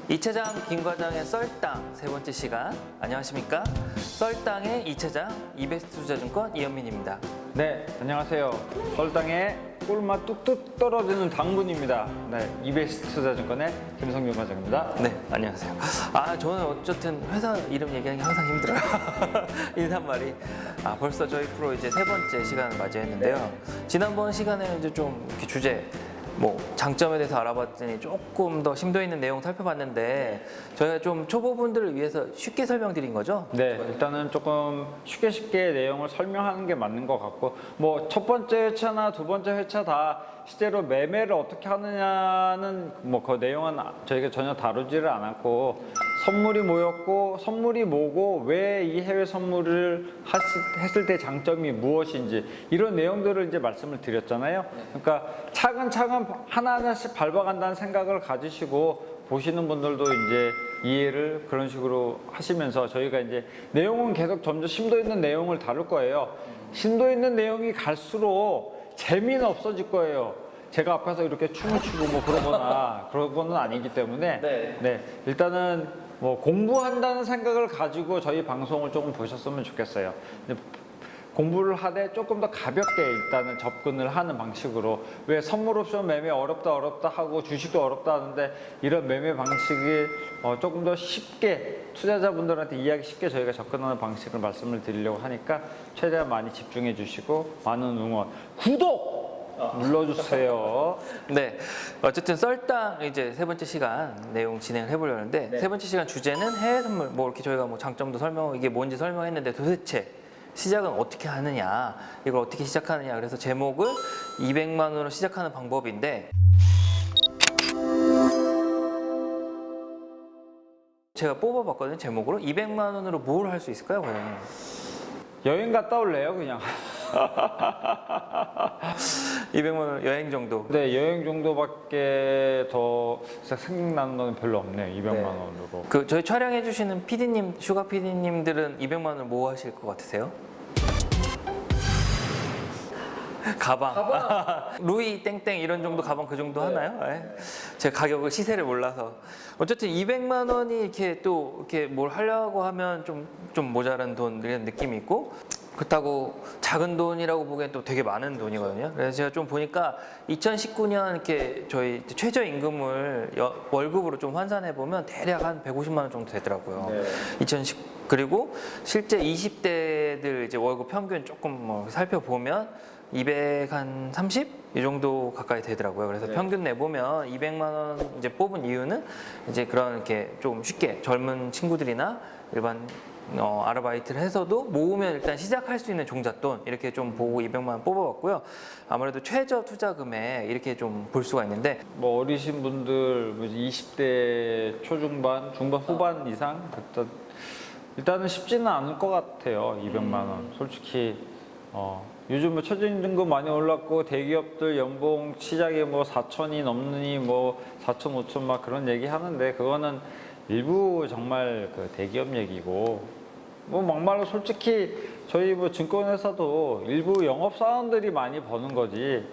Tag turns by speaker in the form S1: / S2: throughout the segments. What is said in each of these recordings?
S1: 이차장 김과장의 썰당 세 번째 시간. 안녕하십니까? 썰당의 이차장 이베스트투자증권 이현민입니다.
S2: 네, 안녕하세요. 썰당의 꿀맛 뚝뚝 떨어지는 당분입니다. 네, 이베스트투자증권의 김성균 과장입니다.
S1: 네, 안녕하세요. 저는 어쨌든 회사 이름 얘기하는 게 항상 힘들어요. 인사말이. 벌써 저희 프로 이제 세 번째 시간을 맞이했는데요. 지난번 시간에는 이제 좀 이렇게 주제, 장점에 대해서 알아봤더니 조금 더 심도 있는 내용 살펴봤는데 저희가 좀 초보분들을 위해서 쉽게 설명드린 거죠?
S2: 네, 일단은 조금 쉽게 내용을 설명하는 게 맞는 것 같고 첫 번째 회차나 두 번째 회차 다 실제로 매매를 어떻게 하느냐는 그 내용은 저희가 전혀 다루지를 않았고 선물이 뭐였고 선물이 뭐고 왜 이 해외 선물을 했을 때 장점이 무엇인지 이런 내용들을 이제 말씀을 드렸잖아요. 그러니까 차근차근 하나하나씩 밟아간다는 생각을 가지시고 보시는 분들도 이제 이해를 그런 식으로 하시면서 저희가 이제 내용은 계속 점점 심도 있는 내용을 다룰 거예요. 심도 있는 내용이 갈수록 재미는 없어질 거예요. 제가 앞에서 이렇게 춤을 추고 그런 거는 아니기 때문에 네, 일단은 공부한다는 생각을 가지고 저희 방송을 조금 보셨으면 좋겠어요. 공부를 하되 조금 더 가볍게 일단은 접근을 하는 방식으로, 왜 선물 옵션 매매 어렵다 하고 주식도 어렵다 하는데 이런 매매 방식이 조금 더 쉽게 투자자분들한테 이해하기 쉽게 저희가 접근하는 방식을 말씀을 드리려고 하니까 최대한 많이 집중해 주시고 많은 응원, 구독 눌러주세요.
S1: 네, 어쨌든 썰당 이제 세 번째 시간 내용 진행을 해보려는데 세 번째 시간 주제는 해외 선물, 이렇게 저희가 장점도 이게 뭔지 설명했는데 도대체 시작은 어떻게 하느냐, 이걸 어떻게 시작하느냐, 그래서 제목을 200만 원으로 시작하는 방법인데 제가 뽑아봤거든요. 제목으로 200만 원으로 뭘 할 수 있을까요, 과장님?
S2: 여행 갔다 올래요, 그냥.
S1: 200만 원 여행 정도.
S2: 네, 여행 정도밖에 더 생각나는 건 별로 없네요. 200만 원으로.
S1: 저희 촬영해 주시는 PD님, 슈가 PD님들은 200만 원을 뭐 하실 것 같으세요? 가방. 루이 땡땡 이런 정도 가방 그 정도 하나요? 네. 제가 가격을 시세를 몰라서. 어쨌든 200만 원이 이렇게 뭘 하려고 하면 좀 모자란 돈 이런 느낌이 있고, 그렇다고 작은 돈이라고 보기엔 또 되게 많은 돈이거든요. 그래서 제가 좀 보니까 2019년 이렇게 저희 최저임금을 월급으로 좀 환산해 보면 대략 한 150만 원 정도 되더라고요. 그리고 실제 20대들 이제 월급 평균 조금 살펴보면 230? 이 정도 가까이 되더라고요. 그래서 평균 내보면 200만 원 이제 뽑은 이유는 이제 그런 이렇게 좀 쉽게 젊은 친구들이나 일반 아르바이트를 해서도 모으면 일단 시작할 수 있는 종잣돈 이렇게 좀 보고 200만 원 뽑아봤고요. 아무래도 최저 투자금에 이렇게 좀 볼 수가 있는데
S2: 어리신 분들 20대 초중반, 중반, 후반 이상 일단은 쉽지는 않을 것 같아요. 200만 원. 솔직히 요즘 최저임금 많이 올랐고 대기업들 연봉 시작이 4천이 넘느니 4천, 5천 막 그런 얘기 하는데 그거는 일부 정말 그 대기업 얘기고 막말로 솔직히 저희 증권회사도 일부 영업사원들이 많이 버는 거지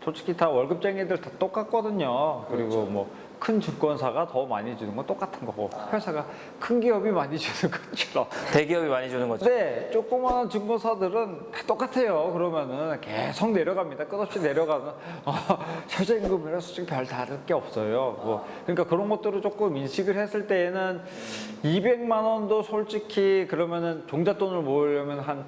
S2: 솔직히 다 월급쟁이들 다 똑같거든요. 그리고 큰 증권사가 더 많이 주는 건 똑같은 거고 회사가 큰 기업이 많이 주는 것처럼
S1: 대기업이 많이 주는 거죠.
S2: 네, 조그마한 증권사들은 다 똑같아요. 그러면은 계속 내려갑니다. 끝없이 내려가는 최저임금이라 솔직히 별 다를 게 없어요. 그러니까 그런 것들을 조금 인식을 했을 때에는 200만 원도 솔직히 그러면은 종잣돈을 모으려면 한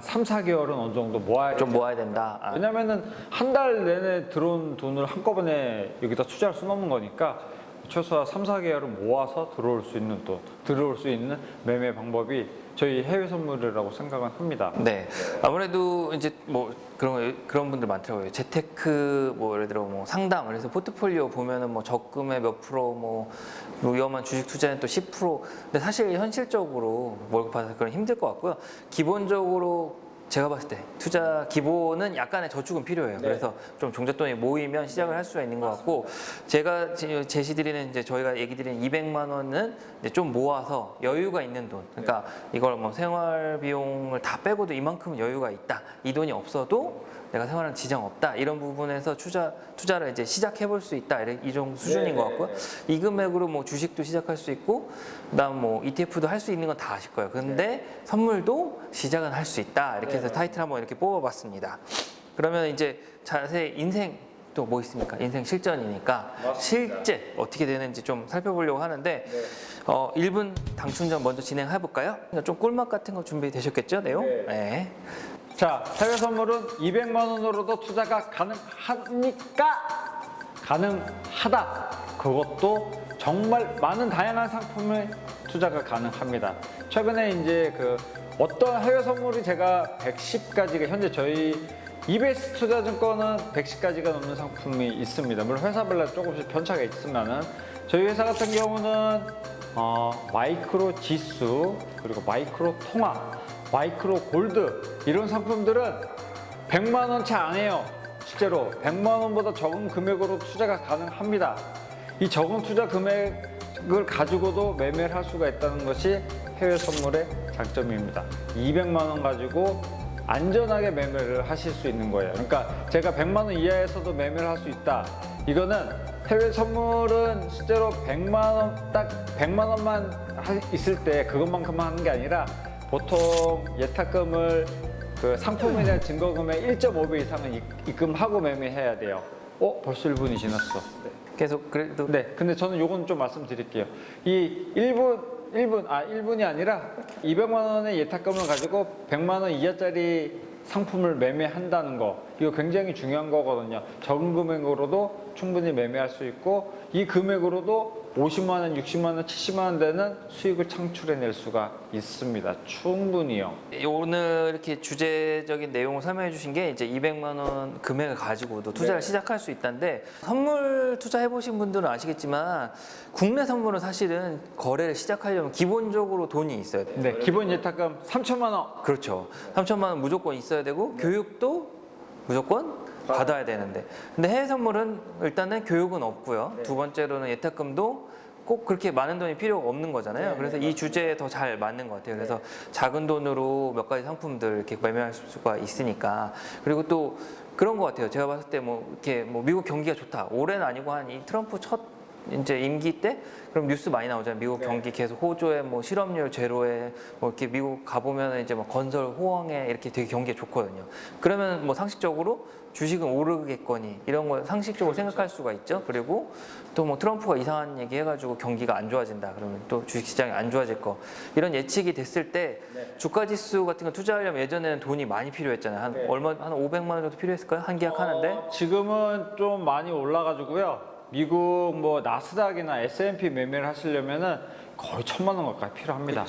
S2: 3, 4개월은 어느 정도
S1: 좀 모아야 된다.
S2: 왜냐면은 한 달 내내 들어온 돈을 한꺼번에 여기다 투자할 수는 없는 거니까 최소한 3, 4개월은 모아서 들어올 수 있는 매매 방법이 저희 해외 선물이라고 생각은 합니다.
S1: 네. 아무래도 이제 그런 분들 많더라고요. 재테크 예를 들어 상담, 그래서 포트폴리오 보면은 적금의 몇 프로 위험한 주식 투자는 또 10%. 근데 사실 현실적으로 월급 받아서 그건 힘들 것 같고요. 기본적으로 제가 봤을 때 투자 기본은 약간의 저축은 필요해요.
S2: 네.
S1: 그래서 좀 종잣돈이 모이면 시작을 할 수가 있는 것 같고, 제가 제시드리는 이제 저희가 얘기 드리는 200만 원은 이제 좀 모아서 여유가 있는 돈. 그러니까 이걸 뭐 생활 비용을 다 빼고도 이만큼은 여유가 있다. 이 돈이 없어도 내가 생활하는 지장 없다. 이런 부분에서 투자를 이제 시작해 볼 수 있다. 이 정도 수준인 것 같고요. 이 금액으로 뭐 주식도 시작할 수 있고, 그다음 뭐 ETF도 할 수 있는 건 다 아실 거예요. 근데 선물도 시작은 할 수 있다. 이렇게 해서 타이틀 한번 이렇게 뽑아봤습니다. 그러면 이제 자세히 인생 또 뭐 있습니까? 인생 실전이니까 실제 어떻게 되는지 좀 살펴보려고 하는데 1분 당춘전 먼저 진행해 볼까요? 좀 꿀맛 같은 거 준비되셨겠죠? 내용? 네.
S2: 자, 해외 선물은 200만 원으로도 투자가 가능하니까 가능하다. 그것도 정말 많은 다양한 상품을 투자가 가능합니다. 최근에 이제 그 어떤 해외 선물이 제가 110가지가 현재 저희 EBS 투자증권은 110가지가 넘는 상품이 있습니다. 물론 회사별로 조금씩 편차가 있으면은 저희 회사 같은 경우는 마이크로 지수 그리고 마이크로 통화 마이크로 골드 이런 상품들은 100만 원 채 안 해요. 실제로 100만 원보다 적은 금액으로 투자가 가능합니다. 이 적은 투자 금액을 가지고도 매매를 할 수가 있다는 것이 해외 선물의 장점입니다. 200만 원 가지고 안전하게 매매를 하실 수 있는 거예요. 그러니까 제가 100만 원 이하에서도 매매를 할 수 있다. 이거는 해외 선물은 실제로 100만 원, 딱 100만 원만 있을 때 그것만큼만 하는 게 아니라 보통 예탁금을 그 상품에 대한 증거금의 1.5배 이상은 입금하고 매매해야 돼요. 벌써 1분이 지났어.
S1: 계속 그래도
S2: 네, 근데 저는 요건 좀 말씀드릴게요. 이 1분이 아니라 200만 원의 예탁금을 가지고 100만 원 이하짜리 상품을 매매한다는 거, 이거 굉장히 중요한 거거든요. 적은 금액으로도 충분히 매매할 수 있고 이 금액으로도 50만 원, 60만 원, 70만 원 되는 수익을 창출해낼 수가 있습니다. 충분히요.
S1: 오늘 이렇게 주제적인 내용을 설명해 주신 게 이제 200만 원 금액을 가지고도 투자를 시작할 수 있다는데, 선물 투자해 보신 분들은 아시겠지만 국내 선물은 사실은 거래를 시작하려면 기본적으로 돈이 있어야 돼요.
S2: 네, 기본 예탁금 3천만 원.
S1: 그렇죠. 3천만 원 무조건 있어야 되고 교육도 무조건 받아야 되는데, 근데 해외 선물은 일단은 교육은 없고요. 두 번째로는 예탁금도 꼭 그렇게 많은 돈이 필요가 없는 거잖아요. 그래서 이 주제에 더 잘 맞는 것 같아요. 그래서 작은 돈으로 몇 가지 상품들 이렇게 매매할 수가 있으니까. 그리고 또 그런 것 같아요. 제가 봤을 때 뭐 이렇게 뭐 미국 경기가 좋다. 올해는 아니고 한 이 트럼프 첫 이제 임기 때 그럼 뉴스 많이 나오잖아요. 미국 경기 계속 호조에 뭐 실업률 제로에 뭐 이렇게 미국 가보면 이제 뭐 건설 호황에 이렇게 되게 경기가 좋거든요. 그러면 뭐 상식적으로 주식은 오르겠거니 이런 거 상식적으로 생각할 수가 있죠. 그리고 또 뭐 트럼프가 이상한 얘기 해가지고 경기가 안 좋아진다 그러면 또 주식시장이 안 좋아질 거, 이런 예측이 됐을 때 주가지수 같은 거 투자하려면 예전에는 돈이 많이 필요했잖아요. 한 500만 원 정도 필요했을까요? 한 계약 하는데?
S2: 지금은 좀 많이 올라가지고요. 미국 뭐 나스닥이나 S&P 매매를 하시려면은 거의 1,000만 원 가까이 필요합니다.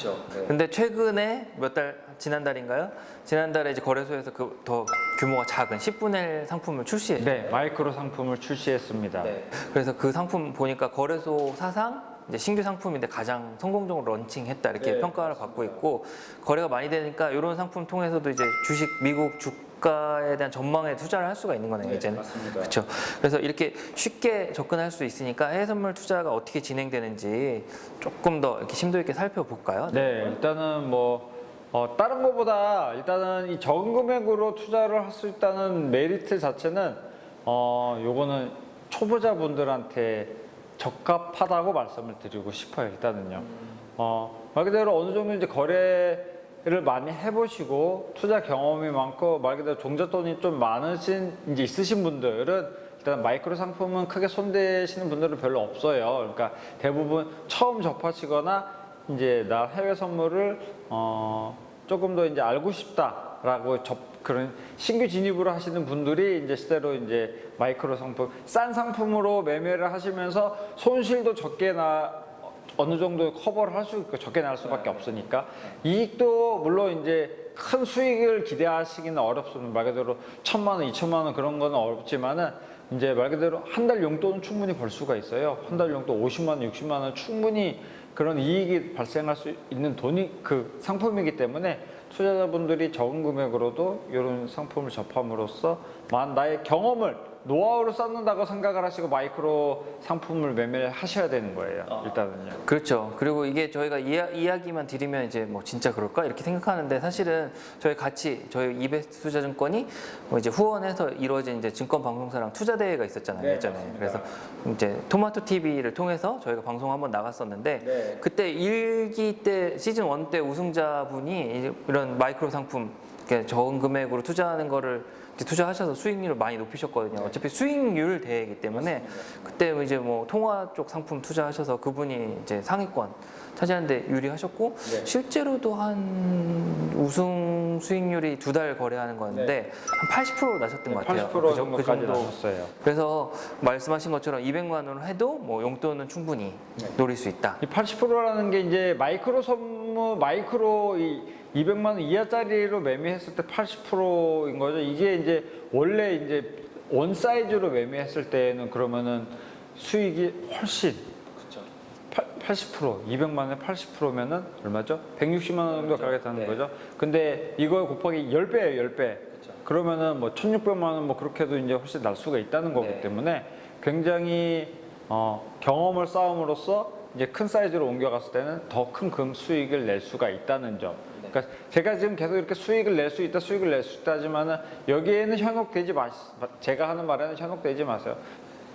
S1: 근데 최근에 몇 달, 지난달인가요? 지난달에 이제 거래소에서 그 더 규모가 작은 10분의 1 상품을 출시했어요.
S2: 네, 마이크로 상품을 출시했습니다.
S1: 그래서 그 상품 보니까 거래소 사상 이제 신규 상품인데 가장 성공적으로 런칭했다 이렇게 평가를 받고 있고, 거래가 많이 되니까 이런 상품 통해서도 이제 주식 미국 주가에 대한 전망에 투자를 할 수가 있는 거네요. 이제는. 그렇죠. 그래서 이렇게 쉽게 접근할 수 있으니까 해외 선물 투자가 어떻게 진행되는지 조금 더 이렇게 심도 있게 살펴볼까요?
S2: 네, 일단은 뭐 다른 것보다 일단은 이 적은 금액으로 투자를 할 수 있다는 메리트 자체는 요거는 초보자분들한테 적합하다고 말씀을 드리고 싶어요. 일단은요. 말 그대로 어느 정도 이제 거래를 많이 해보시고 투자 경험이 많고 말 그대로 종잣돈이 좀 많으신 이제 있으신 분들은 일단 마이크로 상품은 크게 손대시는 분들은 별로 없어요. 그러니까 대부분 처음 접하시거나 이제 나 해외 선물을 조금 더 이제 알고 싶다라고 그런 신규 진입으로 하시는 분들이 이제 실제로 이제 마이크로 상품 싼 상품으로 매매를 하시면서 손실도 적게 어느 정도 커버를 할 수 있고 적게 날 수밖에 없으니까 이익도 물론 이제 큰 수익을 기대하시기는 어렵습니다. 말 그대로 1,000만 원, 2,000만 원 그런 거는 어렵지만은 이제 말 그대로 한 달 용돈은 충분히 벌 수가 있어요. 한 달 용돈 50만 원, 60만 원 충분히 그런 이익이 발생할 수 있는 돈이 그 상품이기 때문에 투자자분들이 적은 금액으로도 이런 상품을 접함으로써 나의 경험을 노하우로 쌓는다고 생각을 하시고 마이크로 상품을 매매를 하셔야 되는 거예요. 일단은요.
S1: 그렇죠. 그리고 이게 저희가 이야기만 드리면 이제 뭐 진짜 그럴까 이렇게 생각하는데 사실은 저희 이베스투자증권이 뭐 이제 후원해서 이루어진 이제 증권 방송사랑 투자 대회가 있었잖아요.
S2: 네,
S1: 예전에.
S2: 맞습니다.
S1: 그래서 이제 토마토 TV를 통해서 저희가 방송 한번 나갔었는데
S2: 네.
S1: 그때 1기 때 시즌 1 때 우승자분이 이런 마이크로 상품 이렇게 적은 금액으로 투자하는 거를 이제 투자하셔서 수익률을 많이 높이셨거든요. 어차피 수익률 대회이기 때문에 그때 이제 뭐 통화 쪽 상품 투자하셔서 그분이 이제 상위권 차지하는데 유리하셨고 실제로도 한 우승 수익률이 2달 거래하는 거였는데 한 80% 나셨던 것 같아요.
S2: 80% 정도까지 나셨어요.
S1: 그래서 말씀하신 것처럼 200만 원을 해도 뭐 용돈은 충분히 노릴 수 있다.
S2: 이 80%라는 게 이제 마이크로 이 200만 원 이하짜리로 매매했을 때 80%인 거죠. 이게 이제 원래 이제 원 사이즈로 매매했을 때는 그러면은 수익이 훨씬 80%, 200만 원에 80%면은 얼마죠? 160만 원 정도 가게 되는 거죠. 근데 이거 곱하기 10배예요, 10배. 그러면은 뭐 1,600만 원 뭐 그렇게 해도 이제 훨씬 날 수가 있다는 거기 때문에 굉장히 경험을 쌓음으로써 이제 큰 사이즈로 옮겨갔을 때는 더 큰 수익을 낼 수가 있다는 점. 그러니까 제가 지금 계속 이렇게 수익을 낼 수 있다 하지만은 여기에는 현혹되지 제가 하는 말에는 현혹되지 마세요.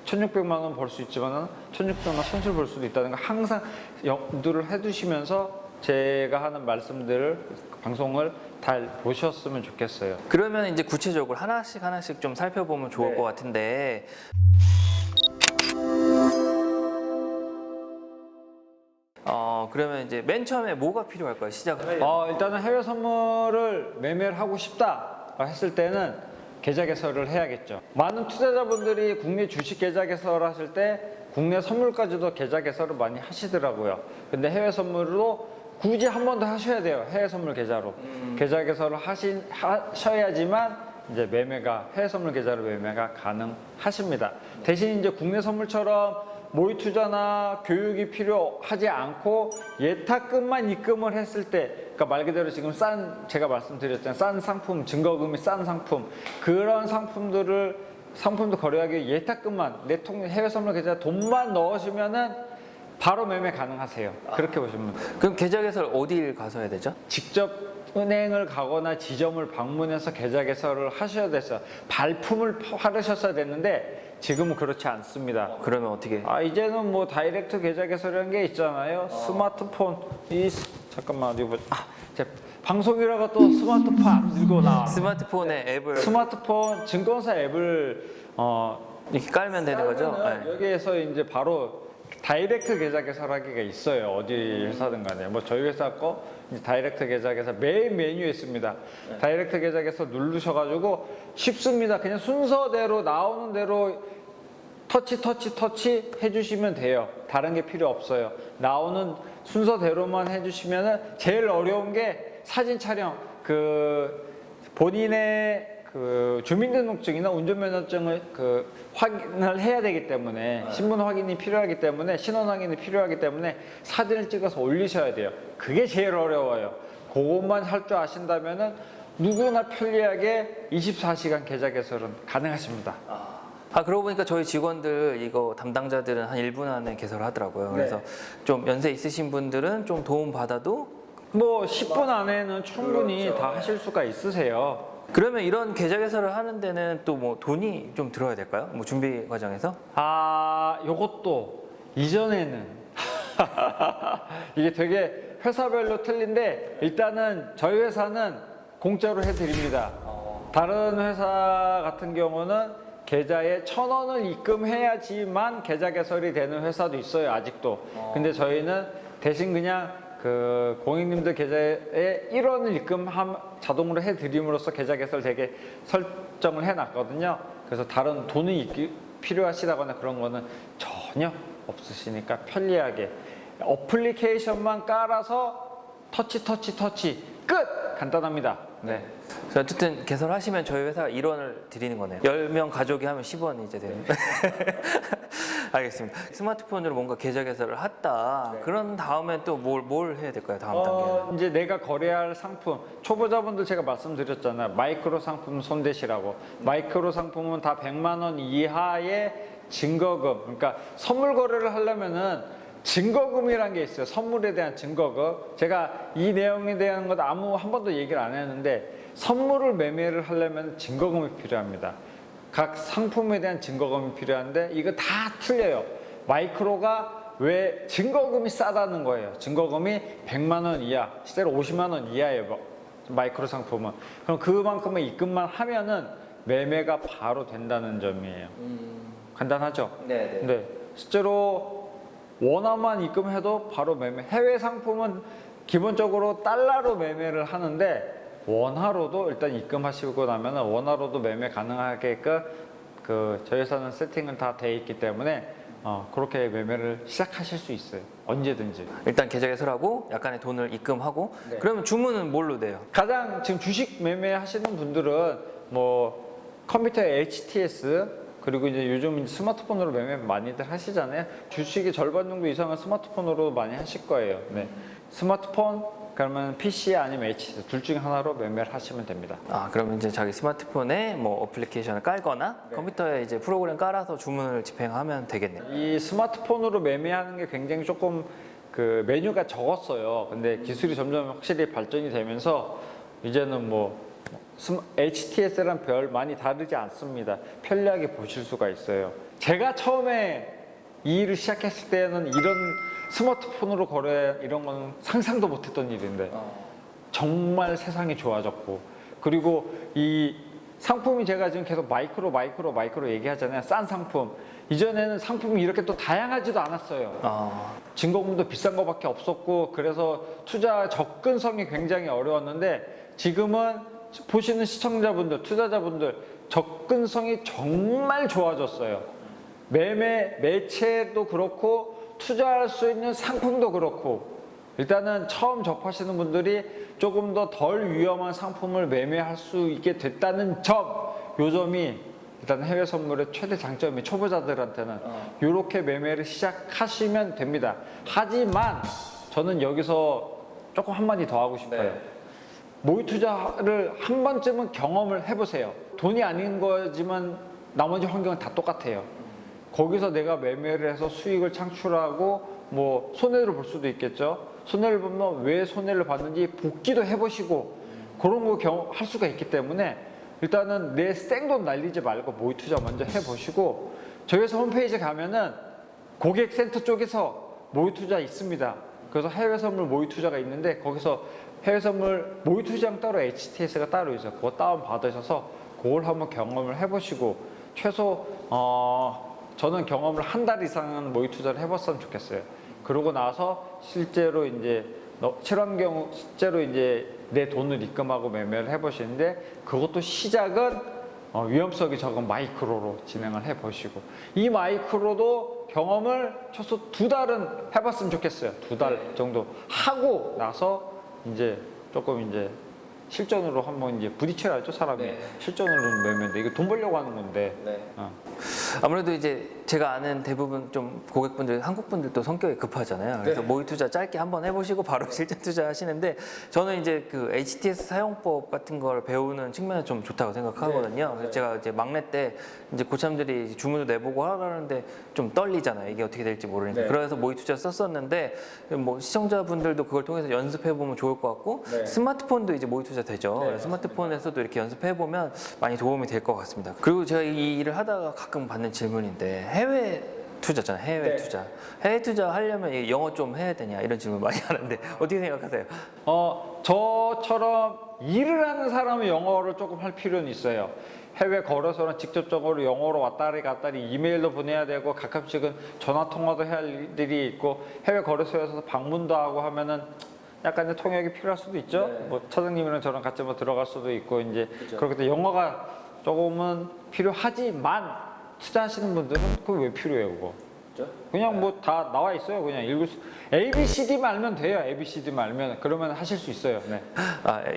S2: 1,600만 원 벌 수 있지만은 1,600만 원 손실 볼 수도 있다는 거 항상 염두를 해두시면서 제가 하는 말씀들을 방송을 잘 보셨으면 좋겠어요.
S1: 그러면 이제 구체적으로 하나씩 좀 살펴보면 좋을 것 같은데. 그러면 이제 맨 처음에 뭐가 필요할까요? 시작을
S2: 일단은 해외 선물을 매매를 하고 싶다 했을 때는 계좌 개설을 해야겠죠. 많은 투자자분들이 국내 주식 계좌 개설을 하실 때 국내 선물까지도 계좌 개설을 많이 하시더라고요. 근데 해외 선물로 굳이 한 번 더 하셔야 돼요. 해외 선물 계좌로. 계좌 개설을 하셔야지만 이제 해외 선물 계좌로 매매가 가능하십니다. 대신 이제 국내 선물처럼 모의 투자나 교육이 필요하지 않고 예탁금만 입금을 했을 때, 그러니까 말 그대로 지금 제가 말씀드렸잖아요. 싼 상품, 증거금이 싼 상품, 그런 상품도 거래하기 위해 예탁금만, 해외 선물 계좌 돈만 넣으시면은 바로 매매 가능하세요. 그렇게 보시면 돼요.
S1: 그럼 계좌 개설 어딜 가서 해야 되죠?
S2: 직접 은행을 가거나 지점을 방문해서 계좌 개설을 하셔야 돼서 발품을 팔으셨어야 됐는데 지금은 그렇지 않습니다.
S1: 그러면 어떻게?
S2: 이제는 뭐 다이렉트 계좌 개설이라는 게 있잖아요. 스마트폰 잠깐만 어디 보자. 방송이라고 또 스마트폰 안 들고 나와.
S1: 스마트폰에 앱을
S2: 스마트폰 증권사 앱을
S1: 이렇게 깔면 되는 거죠? 네.
S2: 여기에서 이제 바로 다이렉트 계좌 개설하기가 있어요. 어디 회사든 간에. 뭐 저희 회사 거 다이렉트 계좌 개설 메인 메뉴에 있습니다. 다이렉트 계좌 개설 누르셔가지고 쉽습니다. 그냥 순서대로 나오는 대로 터치 해주시면 돼요. 다른 게 필요 없어요. 나오는 순서대로만 해주시면은 제일 어려운 게 사진 촬영. 본인의 주민등록증이나 운전면허증을 확인을 해야 되기 때문에 신분 확인이 필요하기 때문에 신원 확인이 필요하기 때문에 사진을 찍어서 올리셔야 돼요. 그게 제일 어려워요. 그것만 할 줄 아신다면은 누구나 편리하게 24시간 계좌 개설은 가능하십니다.
S1: 그러고 보니까 저희 직원들 이거 담당자들은 한 1분 안에 개설하더라고요. 그래서 좀 연세 있으신 분들은 좀 도움 받아도
S2: 뭐 10분 안에는 충분히 다 하실 수가 있으세요.
S1: 그러면 이런 계좌 개설을 하는 데는 또 뭐 돈이 좀 들어야 될까요? 뭐 준비 과정에서?
S2: 요것도 이전에는 이게 되게 회사별로 틀린데 일단은 저희 회사는 공짜로 해드립니다. 다른 회사 같은 경우는 계좌에 1,000원을 입금해야지만 계좌 개설이 되는 회사도 있어요. 아직도. 근데 저희는 대신 그냥 고객님들 계좌에 1원을 자동으로 해드림으로써 계좌 개설 되게 설정을 해놨거든요. 그래서 다른 돈이 필요하시다거나 그런 거는 전혀 없으시니까 편리하게 어플리케이션만 깔아서 터치 끝! 간단합니다. 네.
S1: 어쨌든 개설하시면 저희 회사가 1원을 드리는 거네요. 10명 가족이 하면 10원이 이제 되는. 알겠습니다. 스마트폰으로 뭔가 계좌 개설을 했다.
S2: 네.
S1: 그런 다음에 또 뭘 해야 될까요? 다음 단계는?
S2: 이제 내가 거래할 상품, 초보자분들 제가 말씀드렸잖아요. 마이크로 상품 손대시라고. 마이크로 상품은 다 100만 원 이하의 증거금. 그러니까 선물 거래를 하려면은 증거금이라는 게 있어요. 선물에 대한 증거금. 제가 이 내용에 대한 것 한 번도 얘기를 안 했는데 선물을 매매를 하려면 증거금이 필요합니다. 각 상품에 대한 증거금이 필요한데 이거 다 틀려요. 마이크로가 왜 증거금이 싸다는 거예요. 증거금이 100만 원 이하, 실제로 50만 원 이하예요. 마이크로 상품은. 그럼 그만큼의 입금만 하면은 매매가 바로 된다는 점이에요. 간단하죠?
S1: 네.
S2: 네. 실제로 원화만 입금해도 바로 매매. 해외 상품은 기본적으로 달러로 매매를 하는데 원화로도 일단 입금하시고 나면 원화로도 매매 가능하게끔 저희 회사는 세팅은 다 돼 있기 때문에 그렇게 매매를 시작하실 수 있어요. 언제든지.
S1: 일단 계좌 개설하고 약간의 돈을 입금하고
S2: 네.
S1: 그러면 주문은 뭘로 돼요?
S2: 가장 지금 주식 매매하시는 분들은 뭐 컴퓨터에 HTS 그리고 이제 요즘 스마트폰으로 매매 많이들 하시잖아요. 주식의 절반 정도 이상은 스마트폰으로 많이 하실 거예요. 네. 스마트폰 그러면 PC 아니면 HTS 둘 중에 하나로 매매를 하시면 됩니다.
S1: 그러면 이제 자기 스마트폰에 뭐 어플리케이션을 깔거나
S2: 네.
S1: 컴퓨터에 이제 프로그램 깔아서 주문을 집행하면 되겠네요.
S2: 이 스마트폰으로 매매하는 게 굉장히 조금 메뉴가 적었어요. 근데 기술이 점점 확실히 발전이 되면서 이제는 뭐 HTS랑 별 많이 다르지 않습니다. 편리하게 보실 수가 있어요. 제가 처음에 이 일을 시작했을 때는 이런 스마트폰으로 거래 이런 건 상상도 못했던 일인데 정말 세상이 좋아졌고 그리고 이 상품이 제가 지금 계속 마이크로 얘기하잖아요. 싼 상품. 이전에는 상품이 이렇게 또 다양하지도 않았어요. 증거금도 비싼 거밖에 없었고 그래서 투자 접근성이 굉장히 어려웠는데 지금은 보시는 시청자분들, 투자자분들 접근성이 정말 좋아졌어요. 매체도 그렇고 투자할 수 있는 상품도 그렇고 일단은 처음 접하시는 분들이 조금 더 덜 위험한 상품을 매매할 수 있게 됐다는 요 점이 일단 해외 선물의 최대 장점이 초보자들한테는 이렇게 매매를 시작하시면 됩니다. 하지만 저는 여기서 조금 한마디 더 하고 싶어요.
S1: 네.
S2: 모의 투자를 한 번쯤은 경험을 해보세요. 돈이 아닌 거지만 나머지 환경은 다 똑같아요. 거기서 내가 매매를 해서 수익을 창출하고 뭐 손해를 볼 수도 있겠죠. 손해를 보면 왜 손해를 봤는지 복기도 해보시고 그런 거 할 수가 있기 때문에 일단은 내 생돈 날리지 말고 모의 투자 먼저 해보시고 저희 회사 홈페이지 가면은 고객센터 쪽에서 모의 투자 있습니다. 그래서 해외 선물 모의 투자가 있는데 거기서 해외 선물 모의 투자랑 따로 HTS가 따로 있어요. 그거 다운 받으셔서 그걸 한번 경험을 해보시고 최소 저는 경험을 한 달 이상은 모의 투자를 해봤으면 좋겠어요. 그러고 나서 실제로 이제 실험 경우 실제로 이제 내 돈을 입금하고 매매를 해보시는데 그것도 시작은 위험성이 적은 마이크로로 진행을 해보시고 이 마이크로도 경험을 최소 2달은 해봤으면 좋겠어요. 2달 정도 하고 나서 이제 조금 이제 실전으로 한번 이제 부딪혀야죠 사람이.
S1: 네.
S2: 실전으로 매매인데 이거 돈 벌려고 하는 건데.
S1: 아무래도 이제 제가 아는 대부분 좀 고객분들, 한국 분들도 성격이 급하잖아요. 그래서
S2: 네.
S1: 모의 투자 짧게 한번 해보시고 바로 실전 투자하시는데 저는 이제 그 HTS 사용법 같은 걸 배우는 측면이 좀 좋다고 생각하거든요. 그래서 제가 이제 막내 때 이제 고참들이 주문을 내보고 하라는데 좀 떨리잖아요. 이게 어떻게 될지 모르니까.
S2: 네.
S1: 그래서 모의 투자 썼었는데 뭐 시청자분들도 그걸 통해서 연습해 보면 좋을 것 같고
S2: 네.
S1: 스마트폰도 이제 모의 투자 되죠.
S2: 네,
S1: 스마트폰에서도 이렇게 연습해 보면 많이 도움이 될 것 같습니다. 그리고 제가 이 일을 하다가 가끔 받는 질문인데 해외 투자잖아요. 해외
S2: 네.
S1: 투자. 해외 투자 하려면 영어 좀 해야 되냐 이런 질문 많이 하는데 어떻게 생각하세요?
S2: 저처럼 일을 하는 사람은 영어를 조금 할 필요는 있어요. 해외 거래소는 직접적으로 영어로 왔다리 갔다리 이메일도 보내야 되고 가끔씩은 전화 통화도 해야 할 일들이 있고 해외 거래소에서 방문도 하고 하면은 약간의 통역이 필요할 수도 있죠.
S1: 네.
S2: 뭐 차장님이랑 저랑 같이 뭐 들어갈 수도 있고 이제
S1: 그죠.
S2: 그렇기 때문에 영어가 조금은 필요하지만 투자하시는 분들은 그거 왜 필요해요, 그거? 그냥 뭐 다 나와 있어요. 그냥 읽을 수 ABCD만 알면 돼요. ABCD만 알면 그러면 하실 수 있어요. 네.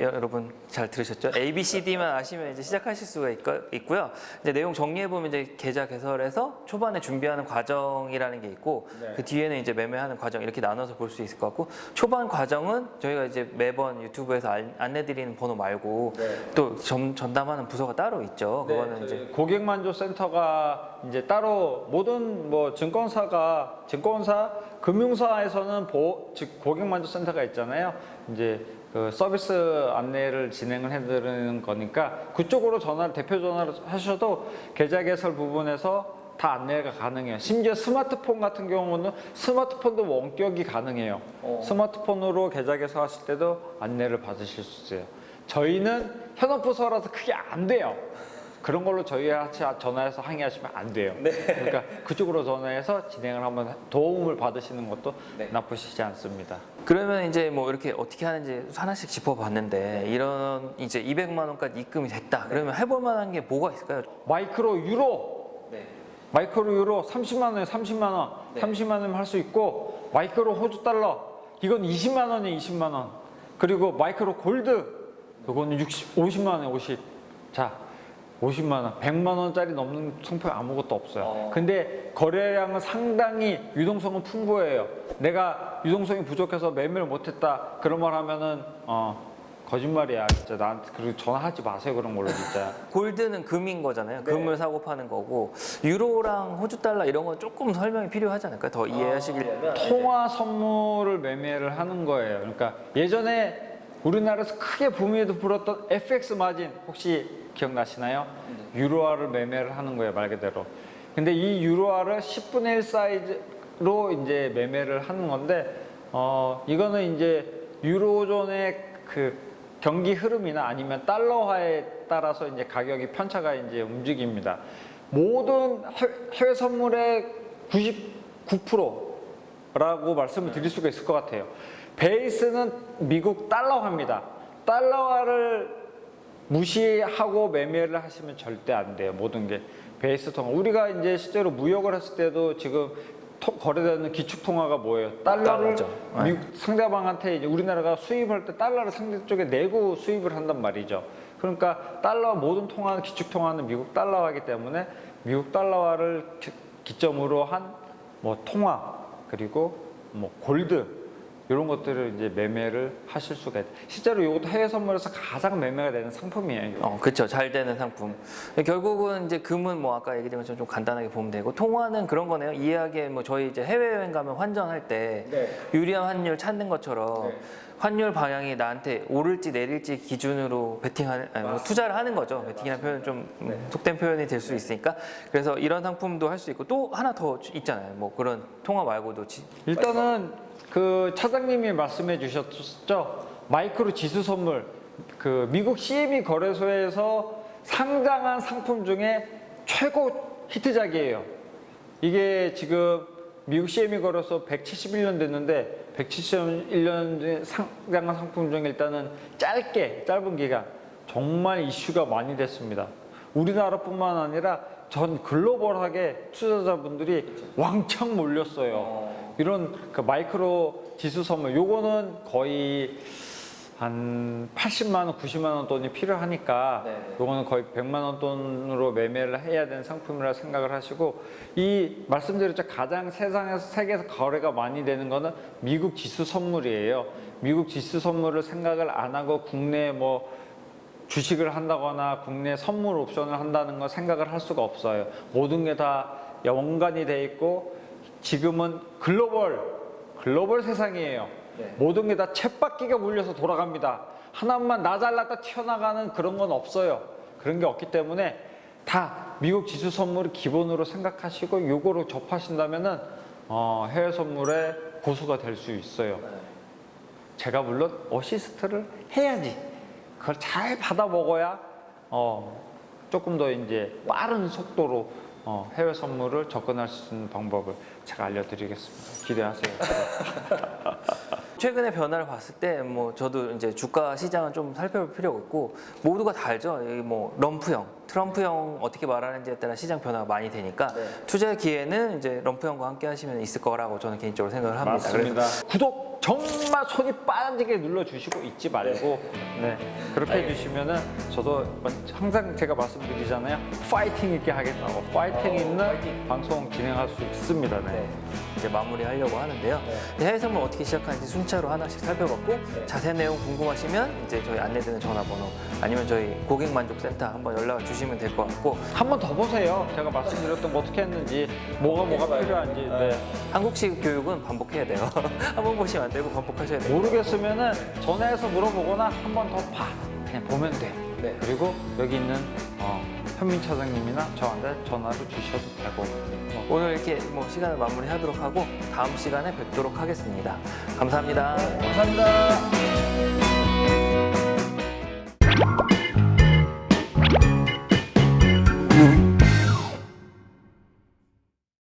S1: 여러분 잘 들으셨죠? ABCD만 아시면 이제 시작하실 수가 있고요. 이제 내용 정리해 보면 이제 계좌 개설해서 초반에 준비하는 과정이라는 게 있고
S2: 네.
S1: 그 뒤에는 이제 매매하는 과정 이렇게 나눠서 볼 수 있을 것 같고 초반 과정은 저희가 이제 매번 유튜브에서 안내드리는 번호 말고 또 전담하는 부서가 따로 있죠. 그거는 이제
S2: 고객만족센터가 이제 따로 모든 뭐 증권사, 금융사에서는 즉 고객만족센터가 있잖아요. 이제 그 서비스 안내를 진행을 해드리는 거니까 그쪽으로 대표 전화를 하셔도 계좌 개설 부분에서 다 안내가 가능해요. 심지어 스마트폰 같은 경우는 스마트폰도 원격이 가능해요. 스마트폰으로 계좌 개설하실 때도 안내를 받으실 수 있어요. 저희는 현업부서라서 그게 안 돼요. 그런 걸로 저희한테 전화해서 항의하시면 안 돼요. 그러니까 그쪽으로 전화해서 진행을 한번 도움을 받으시는 것도 나쁘시지 않습니다.
S1: 그러면 이제 뭐 이렇게 어떻게 하는지 하나씩 짚어봤는데 이런 이제 200만 원까지 입금이 됐다. 그러면 해볼 만한 게 뭐가 있을까요?
S2: 마이크로 유로 30만 원에 30만 원, 30만 원이면 할 수 있고 마이크로 호주 달러 이건 20만 원에 20만 원. 그리고 마이크로 골드 이거는 50만 원에 50. 자, 50만 원, 100만 원짜리 넘는 상품이 아무것도 없어요. 근데 거래량은 상당히 유동성은 풍부해요. 내가 유동성이 부족해서 매매를 못했다 그런 말 하면은 거짓말이야 진짜. 나한테 그리고 전화하지 마세요 그런 걸로 진짜.
S1: 골드는 금인 거잖아요. 금을 사고 파는 거고 유로랑 호주 달러 이런 건 조금 설명이 필요하지 않을까요? 더 이해하시려면
S2: 통화 선물을 매매를 하는 거예요. 그러니까 예전에 우리나라에서 크게 붐에도 불었던 FX 마진 혹시 기억나시나요? 유로화를 매매를 하는 거예요, 말 그대로. 근데 이 유로화를 10분의 1 사이즈로 이제 매매를 하는 건데, 이거는 이제 유로존의 그 경기 흐름이나 아니면 달러화에 따라서 이제 가격이 편차가 이제 움직입니다. 모든 해외 선물의 99%라고 말씀을 드릴 수가 있을 것 같아요. 베이스는 미국 달러화입니다. 달러화를 무시하고 매매를 하시면 절대 안 돼요. 모든 게 베이스 통화. 우리가 이제 실제로 무역을 했을 때도 지금 거래되는 기축 통화가 뭐예요? 달러를 미국 상대방한테 이제 우리나라가 수입할 때 달러를 상대 쪽에 내고 수입을 한단 말이죠. 그러니까 달러 모든 통화는 기축 통화는 미국 달러화이기 때문에 미국 달러화를 기점으로 한 뭐 통화 그리고 뭐 골드 이런 것들을 이제 매매를 하실 수가 있다. 실제로 이것도 해외 선물에서 가장 매매가 되는 상품이에요.
S1: 그렇죠. 잘 되는 상품. 결국은 이제 금은 뭐 아까 얘기드린 것처럼 좀 간단하게 보면 되고 통화는 그런 거네요. 이해하기에 뭐 저희 이제 해외 여행 가면 환전할 때 유리한 환율 찾는 것처럼 환율 방향이 나한테 오를지 내릴지 기준으로 베팅하는 뭐 투자를 하는 거죠. 베팅이라는 표현 좀 속된 표현이 될 수 있으니까 그래서 이런 상품도 할 수 있고 또 하나 더 있잖아요. 뭐 그런 통화 말고도
S2: 일단은 그 차장님이 말씀해 주셨죠. 마이크로 지수 선물 그 미국 CME 거래소에서 상장한 상품 중에 최고 히트작이에요. 이게 지금 미국 CME 거래소 171년 됐는데 171년 상장한 상품 중에 일단은 짧은 기간 정말 이슈가 많이 됐습니다. 우리나라뿐만 아니라 전 글로벌하게 투자자분들이 왕창 몰렸어요. 이런 그 마이크로 지수 선물 요거는 거의 한 80만 원, 90만 원 돈이 필요하니까 요거는 거의 100만 원 돈으로 매매를 해야 되는 상품이라 생각을 하시고 이 말씀드렸죠. 가장 세계에서 거래가 많이 되는 거는 미국 지수 선물이에요. 미국 지수 선물을 생각을 안 하고 국내 뭐 주식을 한다거나 국내 선물 옵션을 한다는 거 생각을 할 수가 없어요. 모든 게 다 연관이 돼 있고 지금은 글로벌 세상이에요. 모든 게 다 쳇바퀴가 물려서 돌아갑니다. 하나만 나 잘났다 튀어나가는 그런 건 없어요. 그런 게 없기 때문에 다 미국 지수 선물을 기본으로 생각하시고 요거로 접하신다면은 해외 선물의 고수가 될 수 있어요. 제가 물론 어시스트를 해야지. 그걸 잘 받아 먹어야 조금 더 이제 빠른 속도로 해외 선물을 접근할 수 있는 방법을 제가 알려드리겠습니다. 기대하세요.
S1: 최근의 변화를 봤을 때 뭐 저도 이제 주가 시장은 좀 살펴볼 필요가 있고 모두가 다 알죠. 이 뭐 럼프형, 트럼프형 어떻게 말하는지에 따라 시장 변화가 많이 되니까
S2: 네.
S1: 투자 기회는 이제 럼프형과 함께 하시면 있을 거라고 저는 개인적으로 생각을 합니다.
S2: 맞습니다. 구독 정말 손이 빠지게 눌러주시고 잊지 말고 네, 그렇게 해주시면은 저도 항상 제가 말씀드리잖아요. 파이팅 있게 하겠다고 파이팅 있는 방송 진행할 수 있습니다. 네.
S1: 이제 마무리하려고 하는데요. 해외 선물 어떻게 시작하는지 순차로 하나씩 살펴봤고 자세한 내용 궁금하시면 이제 저희 안내되는 전화번호 아니면 저희 고객만족센터 한번 연락을 주시면 될 것 같고
S2: 한 번 더 보세요. 제가 말씀드렸던 거 어떻게 했는지 뭐가 필요한지 네.
S1: 한국식 교육은 반복해야 돼요. 한 번 보시면 안 되고 반복하셔야 돼요.
S2: 모르겠으면은 전화해서 물어보거나 한 번 더 봐. 그냥 보면 돼.
S1: 네.
S2: 그리고 여기 있는 현민 차장님이나 저한테 전화를 주셔도 되고.
S1: 오늘 이렇게 뭐 시간을 마무리하도록 하고 다음 시간에 뵙도록 하겠습니다. 감사합니다.
S2: 감사합니다.